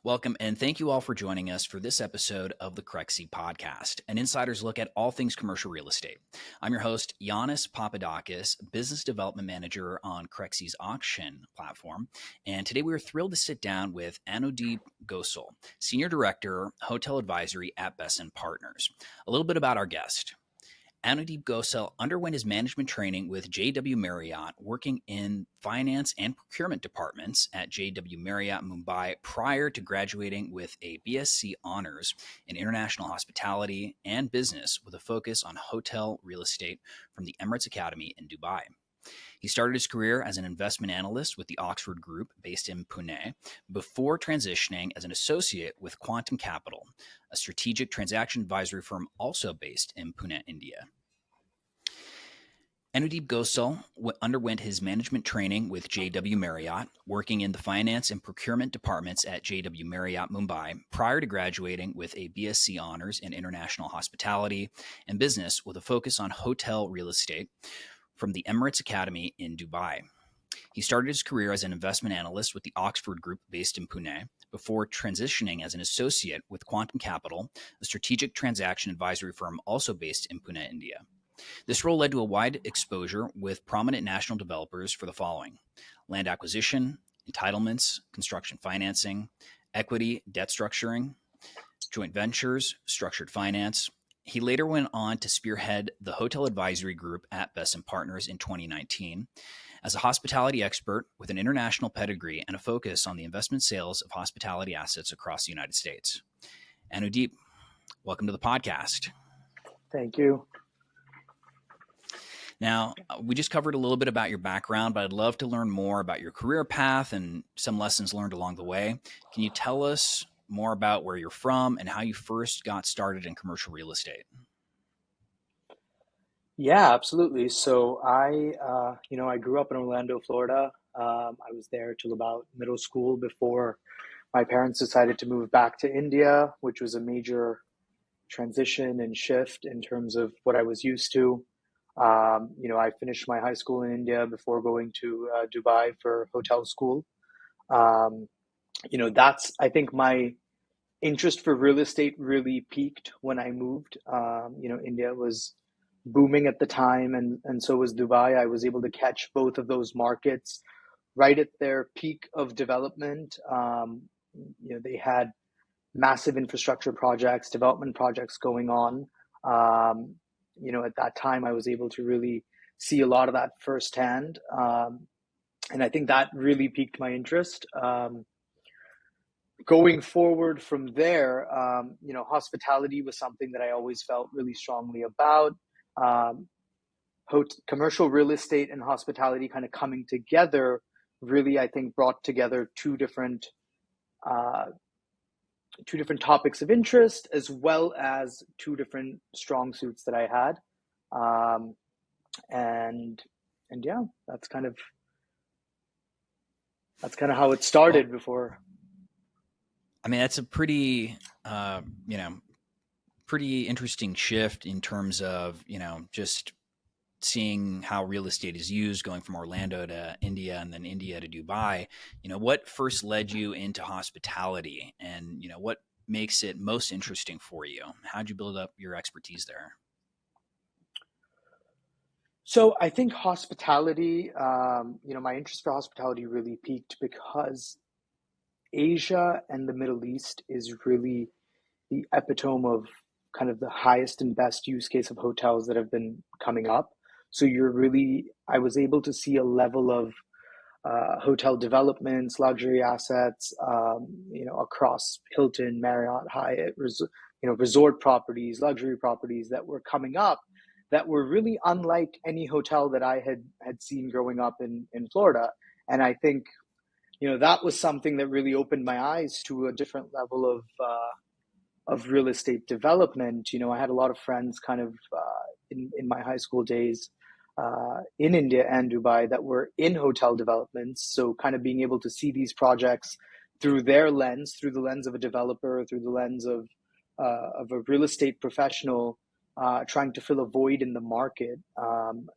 Welcome, and thank you all for joining us for this episode of the Crexi Podcast, an insider's look at all things commercial real estate. I'm your host, Yannis Papadakis, Business Development Manager on Crexi's auction platform, and today we are thrilled to sit down with Anudeep Gosal, Senior Director, Hotel Advisory at Besen Partners. A little bit about our guest. Anudeep Gosal underwent his management training with JW Marriott, working in finance and procurement departments at JW Marriott Mumbai prior to graduating with a BSc honors in international hospitality and business with a focus on hotel real estate from the Emirates Academy in Dubai. He started his career as an investment analyst with the Oxford Group based in Pune before transitioning as an associate with Quantum Capital, a strategic transaction advisory firm also based in Pune, India. Anudeep Gosal underwent his management training with JW Marriott, working in the finance and procurement departments at JW Marriott Mumbai prior to graduating with a BSc honors in international hospitality and business with a focus on hotel real estate from the Emirates Academy in Dubai. He started his career as an investment analyst with the Oxford Group based in Pune before transitioning as an associate with Quantum Capital, a strategic transaction advisory firm also based in Pune, India. This role led to a wide exposure with prominent national developers for the following: land acquisition, entitlements, construction financing, equity, debt structuring, joint ventures, structured finance. He later went on to spearhead the Hotel Advisory Group at Besen Partners in 2019 as a hospitality expert with an international pedigree and a focus on the investment sales of hospitality assets across the United States. Anudeep, welcome to the podcast. Thank you. Now, we just covered a little bit about your background, but I'd love to learn more about your career path and some lessons learned along the way. Can you tell us more about where you're from and how you first got started in commercial real estate? Yeah, absolutely. So I grew up in Orlando, Florida. I was there till about middle school before my parents decided to move back to India, which was a major transition and shift in terms of what I was used to. I finished my high school in India before going to Dubai for hotel school. I think my interest for real estate really peaked when I moved. India was booming at the time, and so was Dubai. I was able to catch both of those markets right at their peak of development. They had massive infrastructure projects, development projects going on. At that time, I was able to really see a lot of that firsthand. And I think that really piqued my interest. Going forward from there, hospitality was something that I always felt really strongly about. Commercial real estate and hospitality kind of coming together really, I think, brought together two different topics of interest, as well as two different strong suits that I had. And yeah, that's kind of how it started before. I mean, that's a pretty interesting shift in terms of, just seeing how real estate is used, going from Orlando to India and then India to Dubai. What first led you into hospitality, and, what makes it most interesting for you? How'd you build up your expertise there? So I think hospitality, my interest for hospitality really peaked because Asia and the Middle East is really the epitome of kind of the highest and best use case of hotels that have been coming up. So I was able to see a level of hotel developments, luxury assets, across Hilton, Marriott, Hyatt, resort properties, luxury properties that were coming up that were really unlike any hotel that I had seen growing up in Florida. And I think, that was something that really opened my eyes to a different level of real estate development. I had a lot of friends kind of in my high school days in India and Dubai that were in hotel developments. So kind of being able to see these projects through their lens, through the lens of a developer, through the lens of a real estate professional trying to fill a void in the market.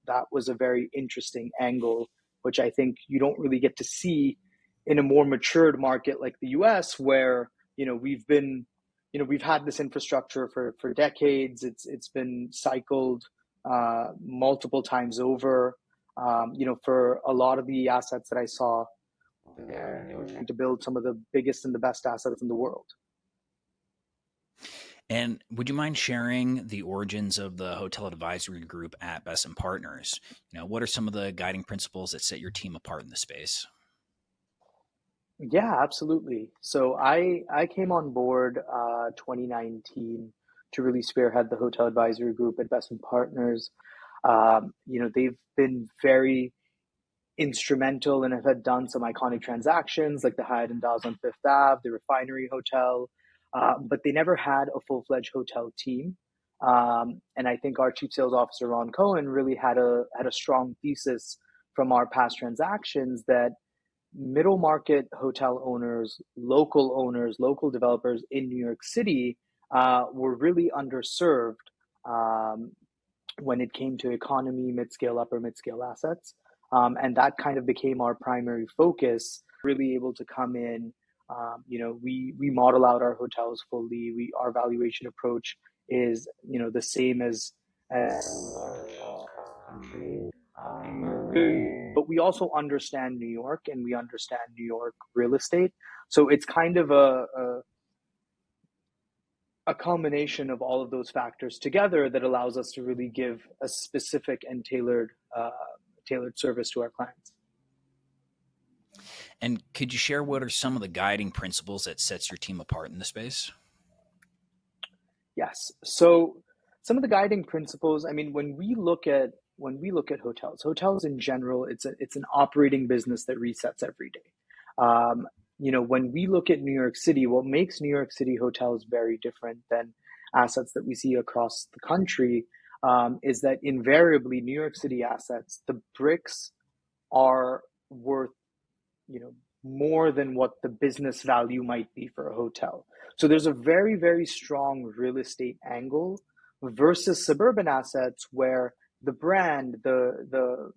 That was a very interesting angle, which I think you don't really get to see in a more matured market like the US, where we've had this infrastructure for decades. It's been cycled multiple times over. For a lot of the assets that I saw, they were trying to build some of the biggest and the best assets in the world. And would you mind sharing the origins of the hotel advisory group at Besen Partners? What are some of the guiding principles that set your team apart in the space? Yeah, absolutely. So I came on board 2019 to really spearhead the hotel advisory group at Besen Partners. They've been very instrumental and have done some iconic transactions like the Hyatt and Daz on Fifth Ave, the Refinery Hotel, but they never had a full-fledged hotel team. And I think our Chief Sales Officer Ron Cohen really had a strong thesis from our past transactions that middle market hotel owners, local developers in New York City were really underserved when it came to economy, mid-scale, upper mid-scale assets. And that kind of became our primary focus, really able to come in. We model out our hotels fully. Our valuation approach is, the same as but we also understand New York and we understand New York real estate. So it's kind of a combination of all of those factors together that allows us to really give a specific and tailored service to our clients. And could you share what are some of the guiding principles that sets your team apart in the space? Yes. So some of the guiding principles, I mean, when we look at hotels in general, it's an operating business that resets every day. When we look at New York City, what makes New York City hotels very different than assets that we see across the country is that invariably New York City assets, the bricks are worth, more than what the business value might be for a hotel. So there's a very, very strong real estate angle versus suburban assets where the brand, the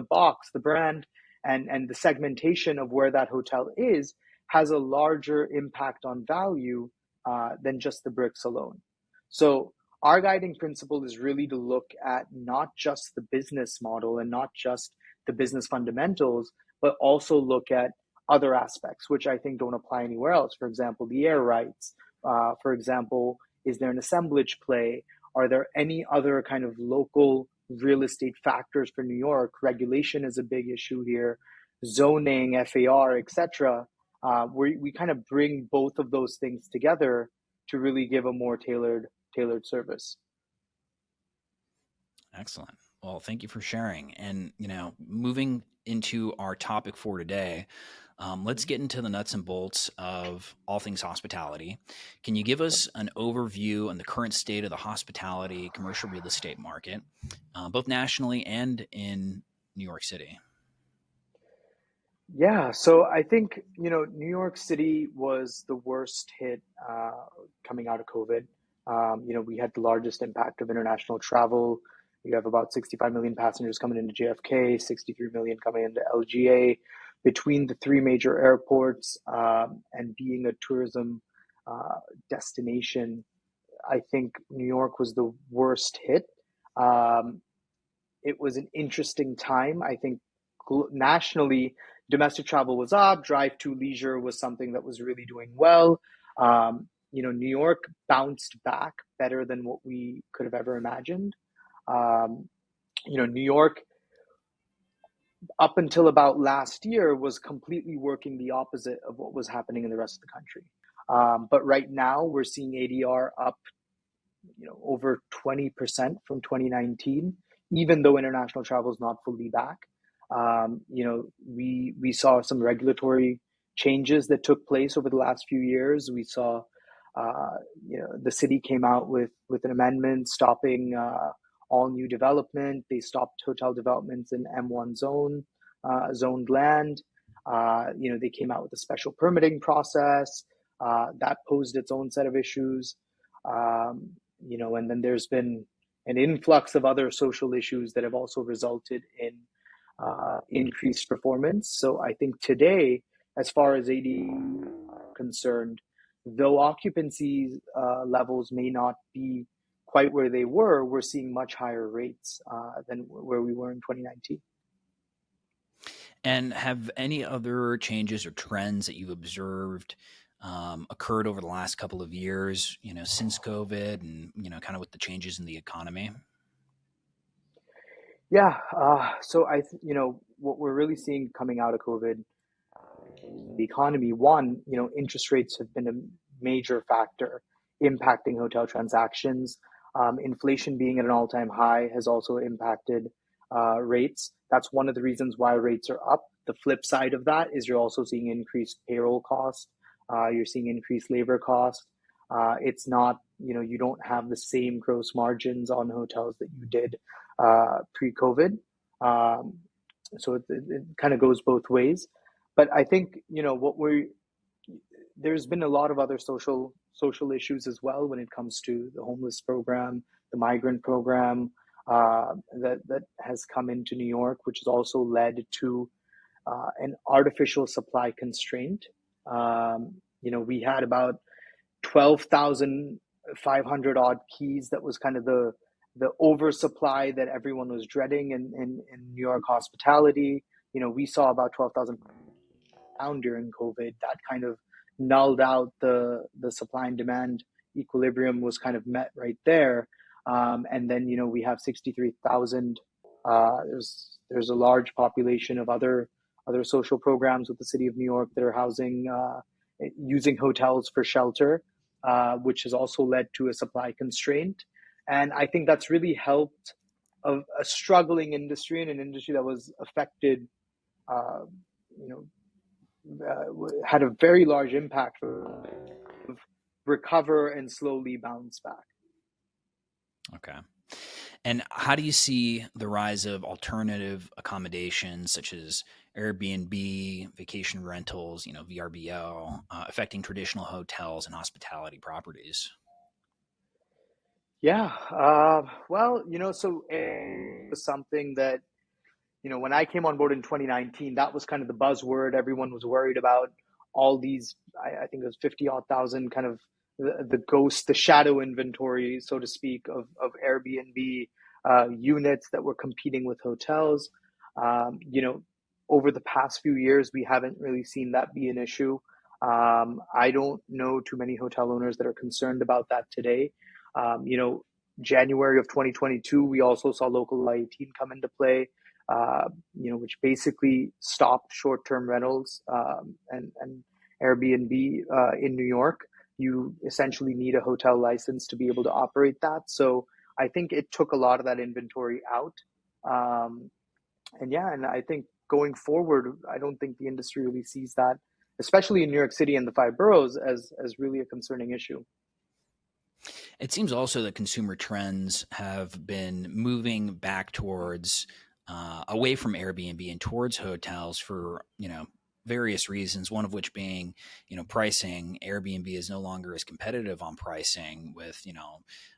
box, the brand, and the segmentation of where that hotel is has a larger impact on value than just the bricks alone. So our guiding principle is really to look at not just the business model and not just the business fundamentals, but also look at other aspects, which I think don't apply anywhere else. For example, the air rights. For example, is there an assemblage play? Are there any other kind of local real estate factors for New York? Regulation is a big issue here, zoning, FAR, etc. We kind of bring both of those things together to really give a more tailored service. Excellent. Well, thank you for sharing. And, moving into our topic for today, let's get into the nuts and bolts of all things hospitality. Can you give us an overview on the current state of the hospitality commercial real estate market, both nationally and in New York City? Yeah, so I think, New York City was the worst hit coming out of COVID. We had the largest impact of international travel. You have about 65 million passengers coming into JFK, 63 million coming into LGA. Between the three major airports and being a tourism destination, I think New York was the worst hit. It was an interesting time. I think nationally, domestic travel was up. Drive-to leisure was something that was really doing well. New York bounced back better than what we could have ever imagined. New York, up until about last year, was completely working the opposite of what was happening in the rest of the country. But right now, we're seeing ADR up, over 20% from 2019, even though international travel is not fully back. We saw some regulatory changes that took place over the last few years. We saw, the city came out with an amendment stopping all new development. They stopped hotel developments in M1 zoned land. They came out with a special permitting process that posed its own set of issues. And then there's been an influx of other social issues that have also resulted in increased performance. So I think today, as far as AD concerned, though occupancy levels may not be quite where they were, we're seeing much higher rates than where we were in 2019. And have any other changes or trends that you've observed occurred over the last couple of years, since COVID and, kind of with the changes in the economy? Yeah. So what we're really seeing coming out of COVID, the economy, one, interest rates have been a major factor impacting hotel transactions. Inflation being at an all-time high has also impacted rates. That's one of the reasons why rates are up. The flip side of that is you're also seeing increased payroll costs. You're seeing increased labor costs. It's not, you don't have the same gross margins on hotels that you did pre-COVID. So it kind of goes both ways. But I think, there's been a lot of other social issues as well when it comes to the homeless program, the migrant program that has come into New York, which has also led to an artificial supply constraint. We had about 12,500 odd keys. That was kind of the oversupply that everyone was dreading in New York hospitality. We saw about 12,000 down during COVID. That kind of nulled out the supply and demand equilibrium was kind of met right there. And then, we have 63,000. There's a large population of other social programs with the city of New York that are housing, using hotels for shelter, which has also led to a supply constraint. And I think that's really helped a struggling industry, and an industry that was affected, had a very large impact of recover and slowly bounce back. Okay. And how do you see the rise of alternative accommodations such as Airbnb, vacation rentals, VRBO, affecting traditional hotels and hospitality properties? Yeah. Well, so it was something that, when I came on board in 2019, that was kind of the buzzword. Everyone was worried about all these, I think it was 50 odd thousand kind of the shadow inventory, so to speak, of Airbnb units that were competing with hotels. Over the past few years, we haven't really seen that be an issue. I don't know too many hotel owners that are concerned about that today. January of 2022, we also saw local law 18 come into play, which basically stopped short-term rentals and Airbnb in New York. You essentially need a hotel license to be able to operate that. So I think it took a lot of that inventory out. And I think going forward, I don't think the industry really sees that, especially in New York City and the five boroughs, as really a concerning issue. It seems also that consumer trends have been moving back towards away from Airbnb and towards hotels for, various reasons, one of which being, pricing. Airbnb is no longer as competitive on pricing with,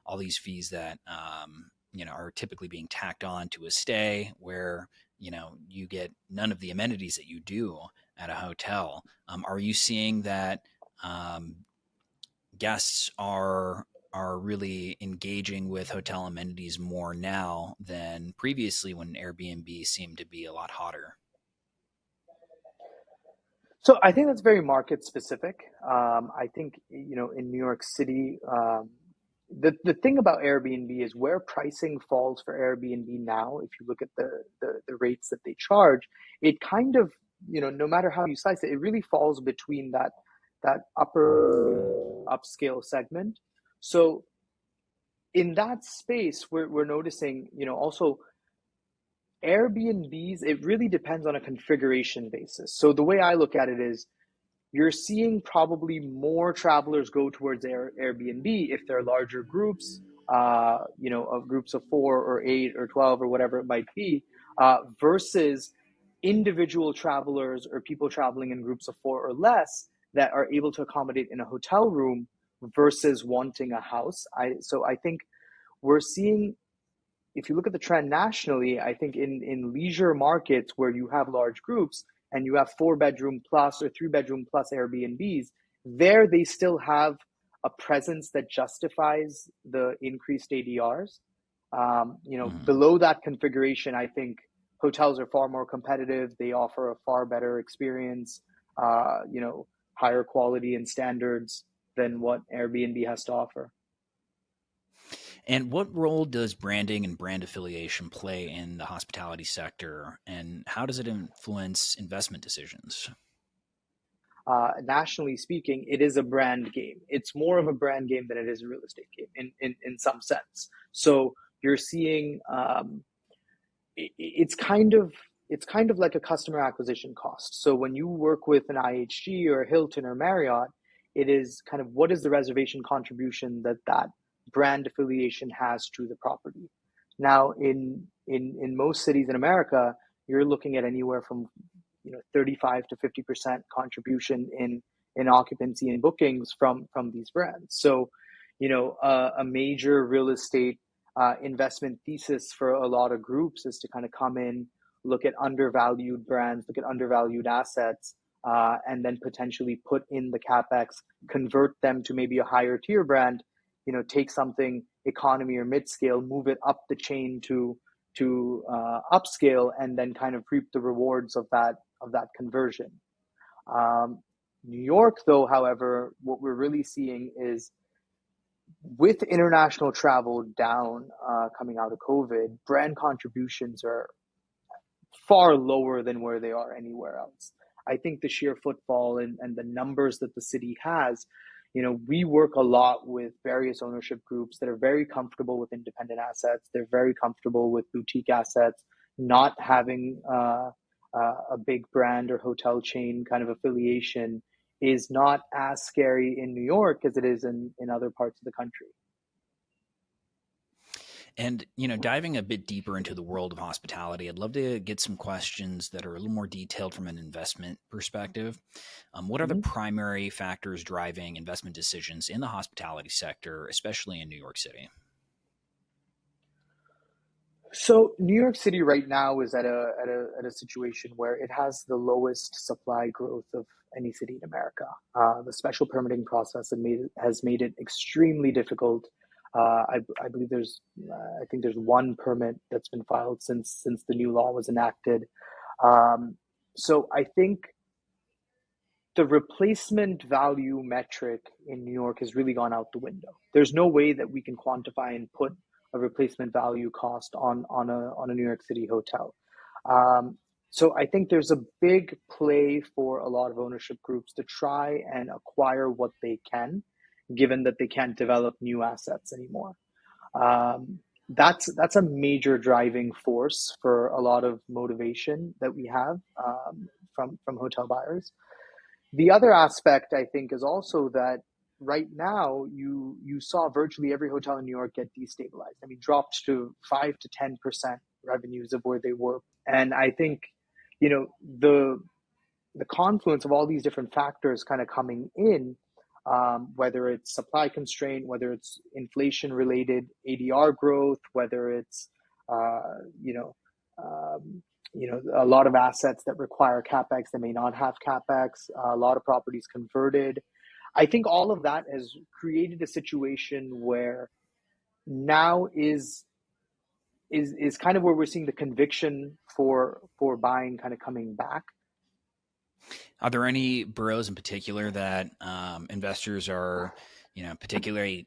all these fees that, are typically being tacked on to a stay where, you get none of the amenities that you do at a hotel. Are you seeing that guests are really engaging with hotel amenities more now than previously when Airbnb seemed to be a lot hotter? So I think that's very market specific. I think, in New York City, the thing about Airbnb is where pricing falls for Airbnb now. If you look at the rates that they charge, it kind of, no matter how you slice it, it really falls between that upper upscale segment. So in that space, we're noticing, also Airbnbs, it really depends on a configuration basis. So the way I look at it is you're seeing probably more travelers go towards Airbnb if they're larger groups, of groups of 4 or 8 or 12 or whatever it might be, versus individual travelers or people traveling in groups of 4 or less that are able to accommodate in a hotel room versus wanting a house. So I think we're seeing, if you look at the trend nationally, I think in leisure markets where you have large groups and you have 4-bedroom plus or 3-bedroom plus Airbnbs, There, they still have a presence that justifies the increased ADRs. Below that configuration, I think hotels are far more competitive. They offer a far better experience, higher quality and standards than what Airbnb has to offer. And what role does branding and brand affiliation play in the hospitality sector, and how does it influence investment decisions? Nationally speaking, it is a brand game. It's more of a brand game than it is a real estate game in some sense. So you're seeing it's kind of like a customer acquisition cost. So when you work with an IHG or Hilton or Marriott, it is kind of what is the reservation contribution that brand affiliation has to the property. Now, in most cities in America, you're looking at anywhere from 35 to 50% contribution in occupancy and bookings from these brands. So, a major real estate investment thesis for a lot of groups is to kind of come in, look at undervalued brands, look at undervalued assets, and then potentially put in the capex, convert them to maybe a higher tier brand, take something economy or mid-scale, move it up the chain to upscale, and then kind of reap the rewards of that conversion. New York, though, however, what we're really seeing is with international travel down coming out of COVID, brand contributions are far lower than where they are anywhere else. I think the sheer footfall and the numbers that the city has, we work a lot with various ownership groups that are very comfortable with independent assets. They're very comfortable with boutique assets, not having a big brand or hotel chain kind of affiliation is not as scary in New York as it is in other parts of the country. And, diving a bit deeper into the world of hospitality, I'd love to get some questions that are a little more detailed from an investment perspective. What are the primary factors driving investment decisions in the hospitality sector, especially in New York City? So New York City right now is at a situation where it has the lowest supply growth of any city in America. The special permitting process has made it extremely difficult. I believe I think there's one permit that's been filed since the new law was enacted. So I think the replacement value metric in New York has really gone out the window. There's no way that we can quantify and put a replacement value cost on a New York City hotel. So I think there's a big play for a lot of ownership groups to try and acquire what they can, given that they can't develop new assets anymore. That's a major driving force for a lot of motivation that we have from hotel buyers. The other aspect, I think, is also that right now you saw virtually every hotel in New York get destabilized. I mean, dropped to 5 to 10% revenues of where they were. And I think, the confluence of all these different factors kind of coming in, whether it's supply constraint, whether it's inflation related ADR growth, whether it's, a lot of assets that require capex that may not have capex, a lot of properties converted. I think all of that has created a situation where now is kind of where we're seeing the conviction for buying kind of coming back. Are there any boroughs in particular that investors are, particularly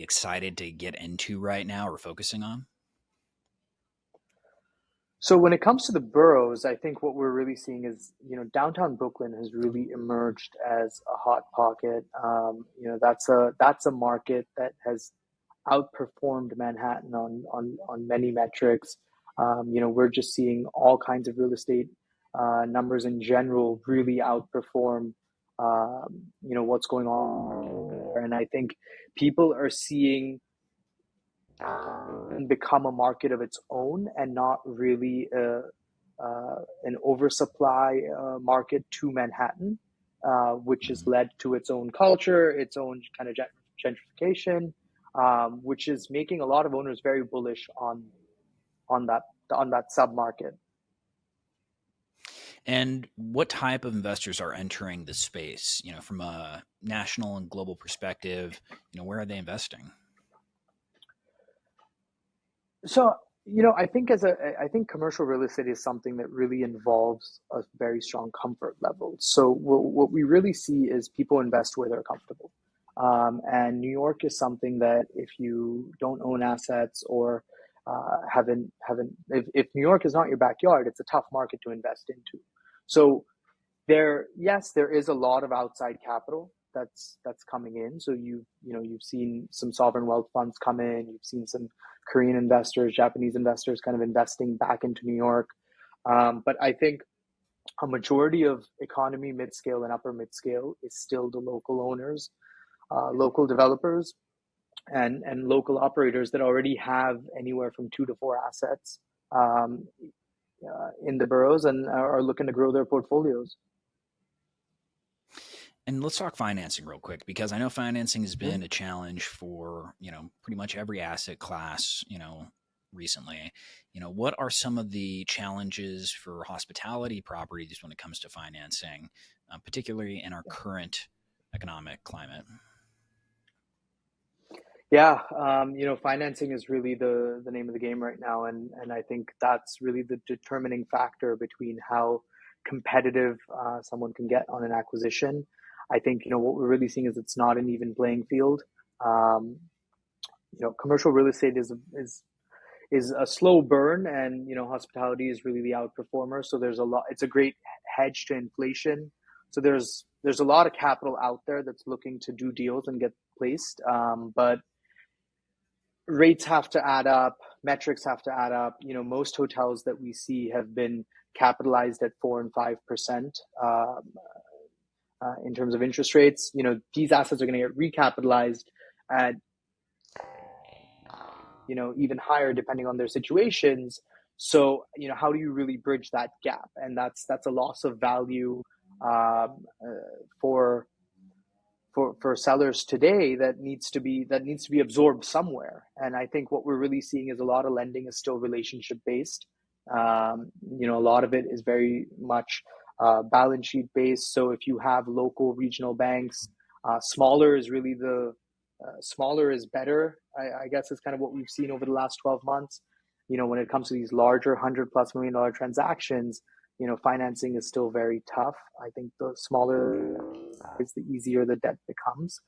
excited to get into right now or focusing on? So when it comes to the boroughs, I think what we're really seeing is, downtown Brooklyn has really emerged as a hot pocket. That's a market that has outperformed Manhattan on many metrics. We're just seeing all kinds of real estate numbers in general really outperform, what's going on. And I think people are seeing become a market of its own and not really an oversupply market to Manhattan, which has led to its own culture, its own kind of gentrification, which is making a lot of owners very bullish on that sub market. And what type of investors are entering the space? From a national and global perspective, where are they investing? So, I think commercial real estate is something that really involves a very strong comfort level. So what we really see is people invest where they're comfortable. And New York is something that if you don't own assets or if New York is not your backyard, it's a tough market to invest into. So yes, there is a lot of outside capital that's coming in. So you've seen some sovereign wealth funds come in. You've seen some Korean investors, Japanese investors kind of investing back into New York. But I think a majority of economy mid-scale and upper mid-scale is still the local owners, local developers, and local operators that already have anywhere from 2 to 4 assets in the boroughs and are looking to grow their portfolios. And let's talk financing real quick, because I know financing has Mhm. been a challenge for, pretty much every asset class, recently. What are some of the challenges for hospitality properties when it comes to financing, particularly in our current economic climate? Yeah, financing is really the name of the game right now, and I think that's really the determining factor between how competitive someone can get on an acquisition. I think what we're really seeing is it's not an even playing field. Um, Commercial real estate is a slow burn, and hospitality is really the outperformer. So there's a lot. It's a great hedge to inflation. So there's a lot of capital out there that's looking to do deals and get placed, but rates have to add up, metrics have to add up. Most hotels that we see have been capitalized at 4 and 5% in terms of interest rates. These assets are going to get recapitalized at even higher depending on their situations. So how do you really bridge that gap? And that's a loss of value for sellers today that needs to be absorbed somewhere. And I think what we're really seeing is a lot of lending is still relationship based. A lot of it is very much balance sheet based. So if you have local regional banks, smaller is really the smaller is better. I guess is kind of what we've seen over the last 12 months. When it comes to these larger $100+ million transactions, financing is still very tough. I think the smaller is the easier the debt becomes.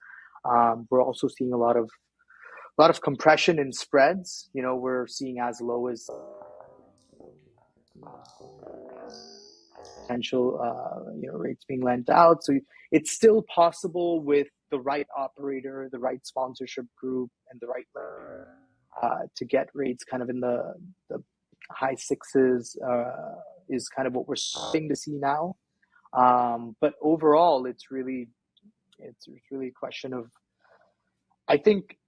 We're also seeing a lot of compression in spreads. We're seeing as low as potential rates being lent out. So it's still possible with the right operator, the right sponsorship group, and the right to get rates kind of in the high sixes is kind of what we're starting to see now. But overall, it's really a question of, I think,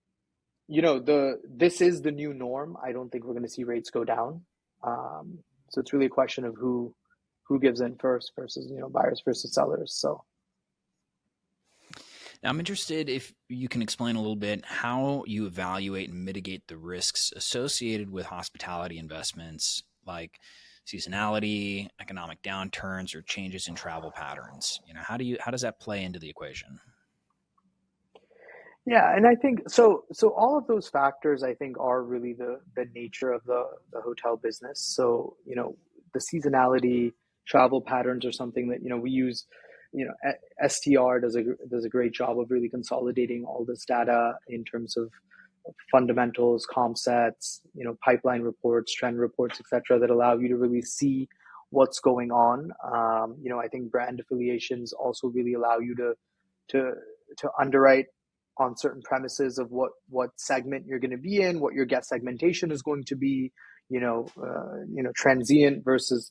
this is the new norm. I don't think we're going to see rates go down. So it's really a question of who gives in first versus buyers versus sellers. So Now, I'm interested if you can explain a little bit how you evaluate and mitigate the risks associated with hospitality investments, like seasonality, economic downturns, or changes in travel patterns. How does that play into the equation? yeah, and I think so all of those factors I think are really the nature of the hotel business. So the seasonality, travel patterns are something that we use. STR does a great job of really consolidating all this data in terms of fundamentals, comp sets, pipeline reports, trend reports, etc., that allow you to really see what's going on. I think brand affiliations also really allow you to to underwrite on certain premises of what segment you're going to be in, what your guest segmentation is going to be, transient versus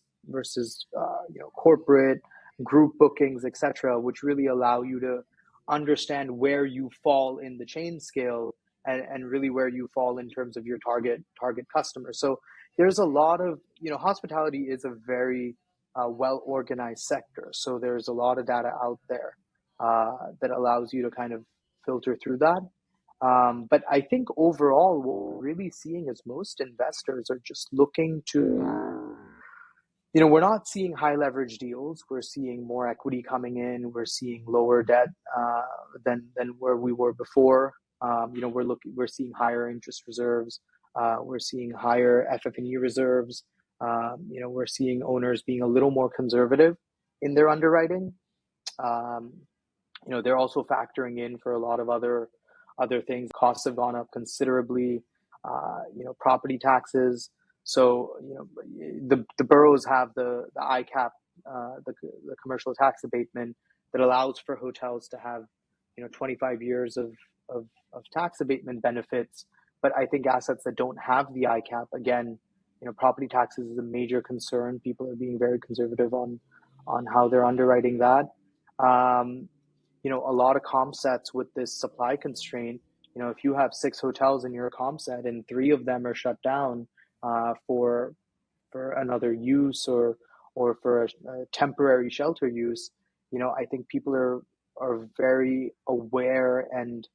corporate, group bookings, etc., which really allow you to understand where you fall in the chain scale, and really where you fall in terms of your target customer. So there's a lot of hospitality is a very well organized sector. So there's a lot of data out there that allows you to kind of filter through that. But I think overall, what we're really seeing is most investors are just looking to we're not seeing high leverage deals. We're seeing more equity coming in. We're seeing lower debt than where we were before. We're seeing higher interest reserves. We're seeing higher FF&E reserves. We're seeing owners being a little more conservative in their underwriting. They're also factoring in for a lot of other things. Costs have gone up considerably. Property taxes. So the boroughs have the ICAP, the commercial tax abatement that allows for hotels to have 25 years of tax abatement benefits. But I think assets that don't have the ICAP, again, property taxes is a major concern. People are being very conservative on how they're underwriting that. A lot of comp sets with this supply constraint. If you have 6 hotels in your comp set and 3 of them are shut down for another use or for a temporary shelter use, I think people are very aware and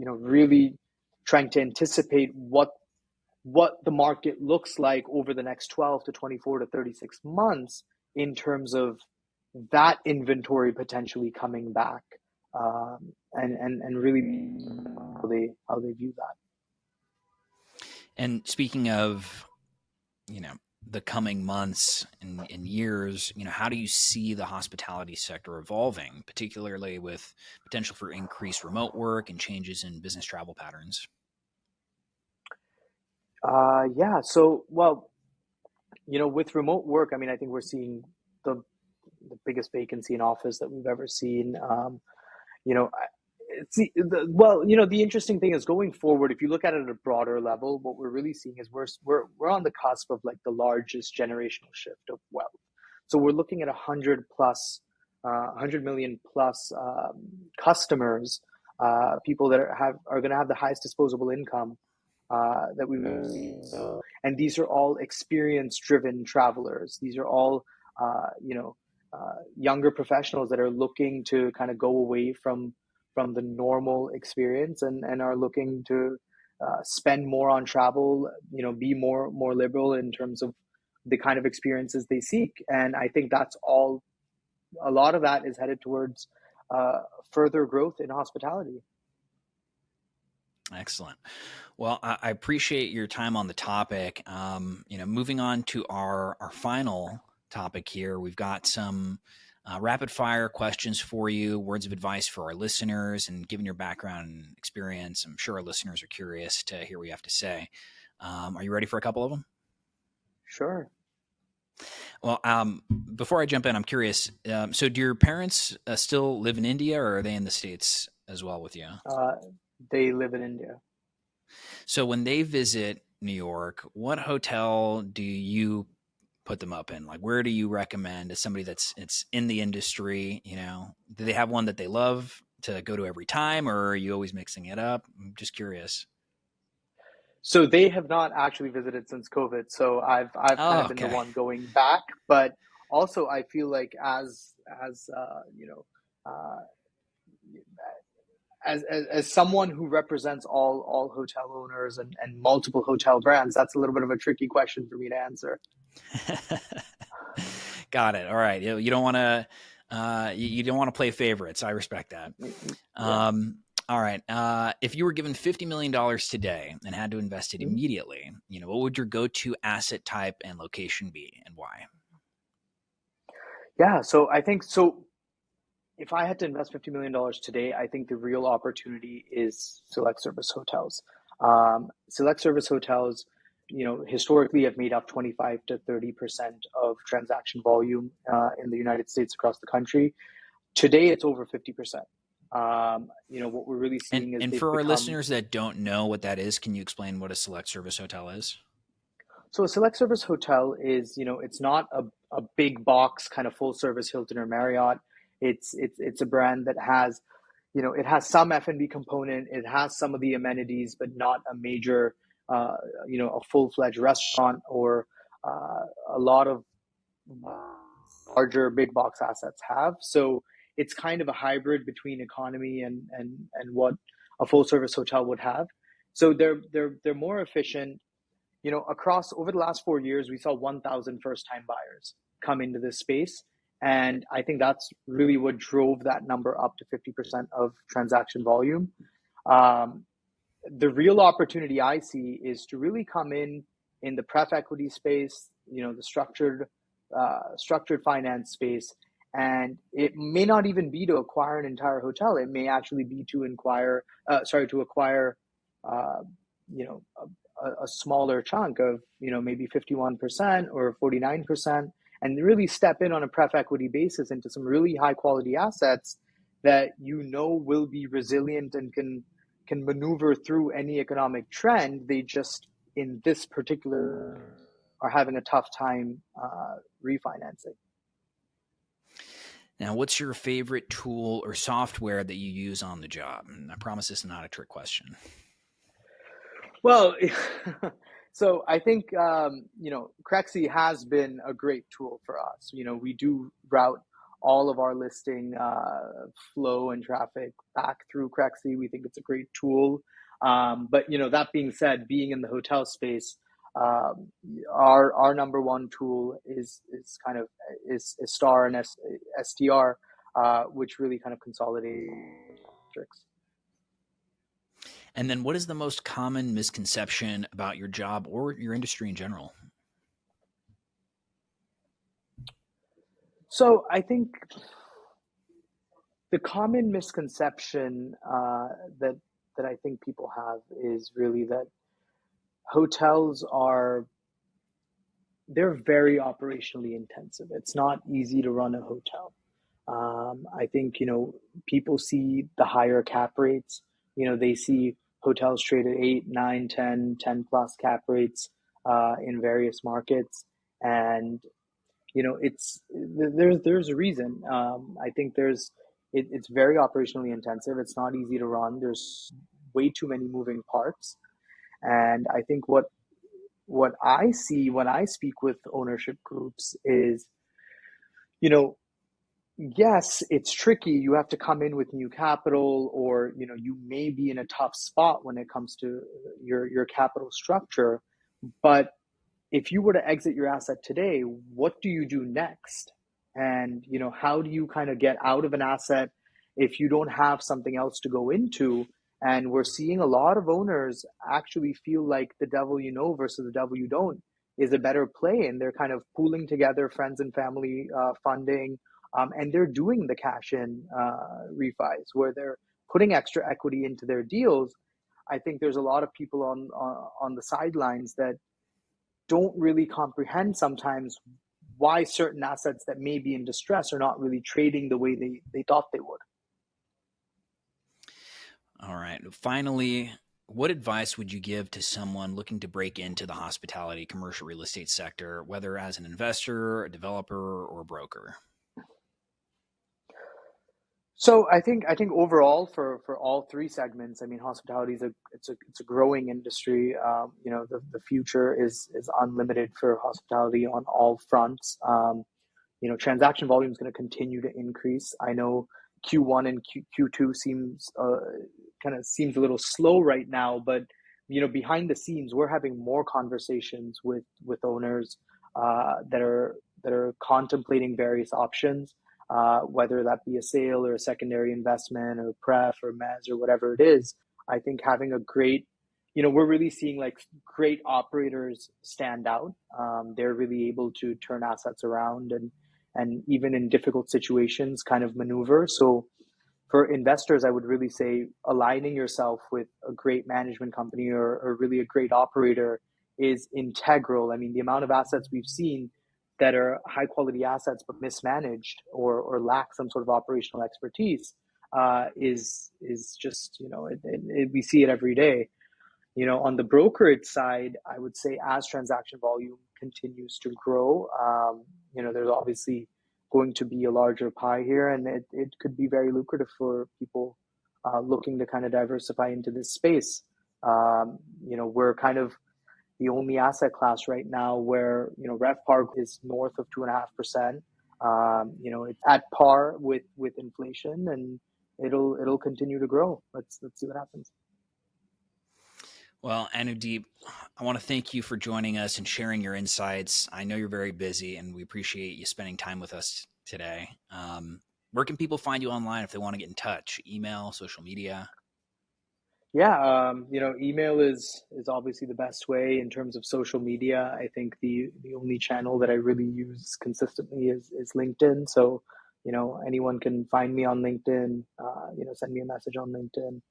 really trying to anticipate what the market looks like over the next 12 to 24 to 36 months in terms of that inventory potentially coming back, and really how they view that. And speaking of, the coming months and years, how do you see the hospitality sector evolving, particularly with potential for increased remote work and changes in business travel patterns? Yeah. So, well, with remote work, I mean, I think we're seeing the biggest vacancy in office that we've ever seen. The interesting thing is going forward, if you look at it at a broader level, what we're really seeing is we're on the cusp of like the largest generational shift of wealth. So we're looking at 100 million plus customers, people that are going to have the highest disposable income that we've ever seen. So, and these are all experience-driven travelers. These are all, younger professionals that are looking to kind of go away from the normal experience and are looking to spend more on travel. Be more liberal in terms of the kind of experiences they seek. And I think that's all. A lot of that is headed towards further growth in hospitality. Excellent. Well, I appreciate your time on the topic. Moving on to our final topic here, we've got some rapid fire questions for you, words of advice for our listeners, and given your background and experience, I'm sure our listeners are curious to hear what you have to say. Are you ready for a couple of them? Sure. Well, before I jump in, I'm curious. So do your parents still live in India, or are they in the States as well with you? They live in India. So when they visit New York, what hotel do you put them up in? Like, where do you recommend as somebody it's in the industry? Do they have one that they love to go to every time, or are you always mixing it up? I'm just curious. So they have not actually visited since COVID. So I've kind of been the one going back, but also I feel like as someone who represents all hotel owners and multiple hotel brands, that's a little bit of a tricky question for me to answer. Got it. All right. You don't want to you don't want to play favorites. I respect that. Yeah. All right. If you were given $50 million today and had to invest it immediately, what would your go-to asset type and location be, and why? Yeah. So I think if I had to invest $50 million today, I think the real opportunity is select service hotels. Select service hotels, historically have made up 25 to 30% of transaction volume in the United States across the country. Today, it's over 50%. What we're really seeing is and for our listeners that don't know what that is, can you explain what a select service hotel is? So a select service hotel is, it's not a big box kind of full service Hilton or Marriott. It's a brand that has, it has some F&B component. It has some of the amenities, but not a major, a full-fledged restaurant or a lot of larger big box assets have. So it's kind of a hybrid between economy and what a full service hotel would have. So they're more efficient. across over the last 4 years, we saw 1,000 first-time buyers come into this space. And I think that's really what drove that number up to 50% of transaction volume. The real opportunity I see is to really come in the pref equity space, the structured finance space. And it may not even be to acquire an entire hotel. It may actually be to acquire, a smaller chunk of, maybe 51% or 49%, and really step in on a pref equity basis into some really high quality assets that will be resilient and can maneuver through any economic trend. They just, in this particular, are having a tough time refinancing. Now, what's your favorite tool or software that you use on the job? And I promise this is not a trick question. Well, so I think, Crexi has been a great tool for us. We do route all of our listing flow and traffic back through Crexi. We think it's a great tool. But, that being said, being in the hotel space, our number one tool is Star and STR, which really kind of consolidate metrics. And then what is the most common misconception about your job or your industry in general? So I think the common misconception that I think people have is really that hotels they're very operationally intensive. It's not easy to run a hotel. I think, people see the higher cap rates. They see hotels trade at 8, 9, 10 plus cap rates in various markets. And, there's a reason. I think it's very operationally intensive. It's not easy to run. There's way too many moving parts. And I think what I see when I speak with ownership groups is, yes, it's tricky. You have to come in with new capital, or, you may be in a tough spot when it comes to your capital structure. But if you were to exit your asset today, what do you do next? And, how do you kind of get out of an asset if you don't have something else to go into? And we're seeing a lot of owners actually feel like the devil you know versus the devil you don't is a better play. And they're kind of pooling together friends and family funding. And they're doing the cash-in refis where they're putting extra equity into their deals. I think there's a lot of people on the sidelines that don't really comprehend sometimes why certain assets that may be in distress are not really trading the way they thought they would. All right. Finally, what advice would you give to someone looking to break into the hospitality commercial real estate sector, whether as an investor, a developer, or a broker? So I think overall for all three segments, I mean, hospitality is a growing industry. The future is unlimited for hospitality on all fronts. Transaction volume is going to continue to increase. I know Q1 and Q2 seems a little slow right now, but behind the scenes, we're having more conversations with owners that are contemplating various options. Whether that be a sale or a secondary investment or pref or mezz or whatever it is. I think having a great, we're really seeing like great operators stand out. They're really able to turn assets around and even in difficult situations kind of maneuver. So for investors, I would really say aligning yourself with a great management company or really a great operator is integral. I mean, the amount of assets we've seen that are high quality assets but mismanaged or lack some sort of operational expertise is just, we see it every day. On the brokerage side, I would say as transaction volume continues to grow, there's obviously going to be a larger pie here, and it could be very lucrative for people looking to kind of diversify into this space. We're kind of the only asset class right now where, RevPAR is north of 2.5%. It's at par with inflation, and it'll continue to grow. Let's see what happens. Well, Anudeep, I want to thank you for joining us and sharing your insights. I know you're very busy, and we appreciate you spending time with us today. Where can people find you online if they want to get in touch? Email, social media? Yeah, email is obviously the best way. In terms of social media, I think the only channel that I really use consistently is LinkedIn. So, anyone can find me on LinkedIn. Send me a message on LinkedIn.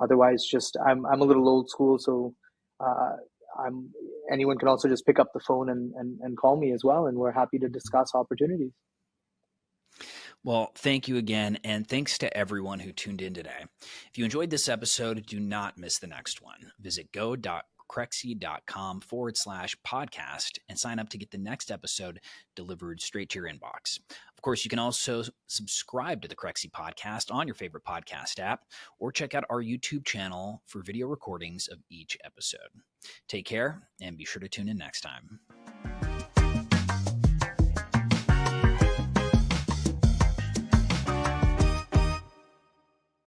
Otherwise, just I'm a little old school, so uh, I'm anyone can also just pick up the phone and call me as well, and we're happy to discuss opportunities. Well, thank you again, and thanks to everyone who tuned in today. If you enjoyed this episode, do not miss the next one. Visit go.crexi.com/podcast and sign up to get the next episode delivered straight to your inbox. Of course, you can also subscribe to the Crexi Podcast on your favorite podcast app or check out our YouTube channel for video recordings of each episode. Take care and be sure to tune in next time.